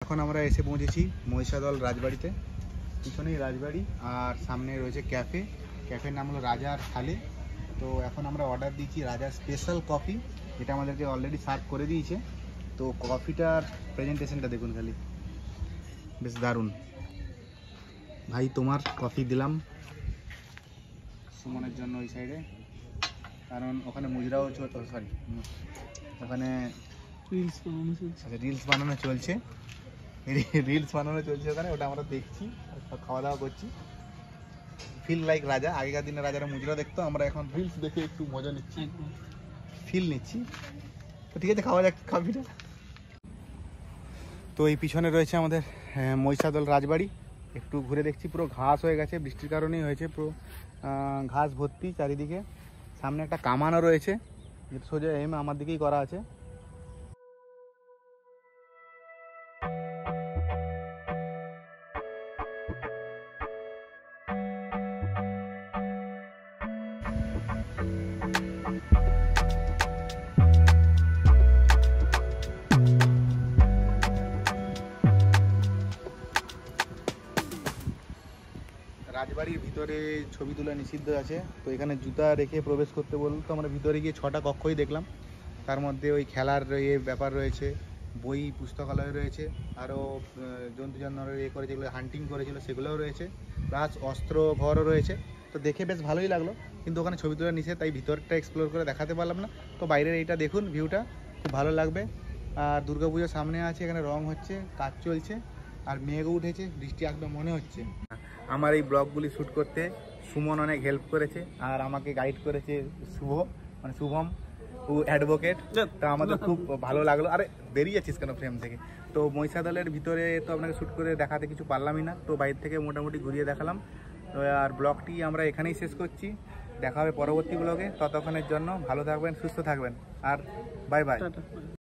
এখন আমরা এসে পৌঁছেছি মহিষাদল রাজবাড়িতে। পিছনেই রাজবাড়ি আর সামনে রয়েছে ক্যাফে। ক্যাফের নাম হলো রাজার থালে। তো এখন আমরা অর্ডার দিয়েছি রাজার স্পেশাল কফি, এটা আমাদেরকে অলরেডি সার্ভ করে দিয়েছে। তো কফিটার প্রেজেন্টেশনটা দেখুন খালি, বেশ দারুণ। ভাই তোমার কফি দিলাম সুমনের জন্য ওই সাইডে, কারণ ওখানে মুজরাও সরি ওখানে রিলস বানানো চলছে, ওখানে ওটা আমরা দেখছি, খাওয়া দাওয়া করছি। ফিল লাইক রাজা। আগেকার দিনে রাজারা মুজরা দেখতো, আমরা এখন রিলস দেখে একটু মজা নিচ্ছি, ফিল নিচ্ছি। তো ঠিক আছে, খাওয়া যাক কফিটা। তো এই পিছনে রয়েছে আমাদের মহিষাদল রাজবাড়ি। একটু ঘুরে দেখছি, পুরো ঘাস হয়ে গেছে, বৃষ্টির কারণেই হয়েছে, পুরো ঘাস ভর্তি চারিদিকে। সামনে একটা কামানও রয়েছে, যেটা সোজা এম আমার দিকেই করা আছে। রাজবাড়ির ভিতরে ছবি তোলা নিষিদ্ধ আছে, তো এখানে জুতা রেখে প্রবেশ করতে বলতো। আমরা ভিতরে গিয়ে 6টা কক্ষই দেখলাম, তার মধ্যে ওই খেলার ব্যাপার রয়েছে, বই পুস্তকালয় রয়েছে, আরও জন্তু জানোয়ারের করে যেগুলো হান্টিং করেছিল সেগুলোও রয়েছে, প্লাস অস্ত্র ঘরও রয়েছে। তো দেখে বেশ ভালোই লাগলো, কিন্তু ওখানে ছবি তোলা নিষেধ, তাই ভিতরটা এক্সপ্লোর করে দেখাতে পারলাম না। তো বাইরের এইটা দেখুন, ভিউটা খুব ভালো লাগবে। আর দুর্গাপুজোর সামনে আছে, এখানে রং হচ্ছে, কাজ চলছে, আর মেঘও উঠেছে, বৃষ্টি আসবে মনে হচ্ছে। আমার এই ব্লগগুলি শ্যুট করতে সুমন অনেক হেল্প করেছে, আর আমাকে গাইড করেছে শুভম, ও অ্যাডভোকেট। তা আমাদের খুব ভালো লাগলো। আরে বেরিয়ে যাচ্ছিস কেন ফ্রেম থেকে? তো মহিষাদলের ভিতরে তো আপনাকে শ্যুট করে দেখাতে কিছু পারলামই না, তো বাইরে থেকে মোটামুটি ঘুরিয়ে দেখালাম। তো আর ব্লগটি আমরা এখানেই শেষ করছি, দেখা হবে পরবর্তী ব্লগে। ততক্ষণের জন্য ভালো থাকবেন, সুস্থ থাকবেন, আর বাই বাই।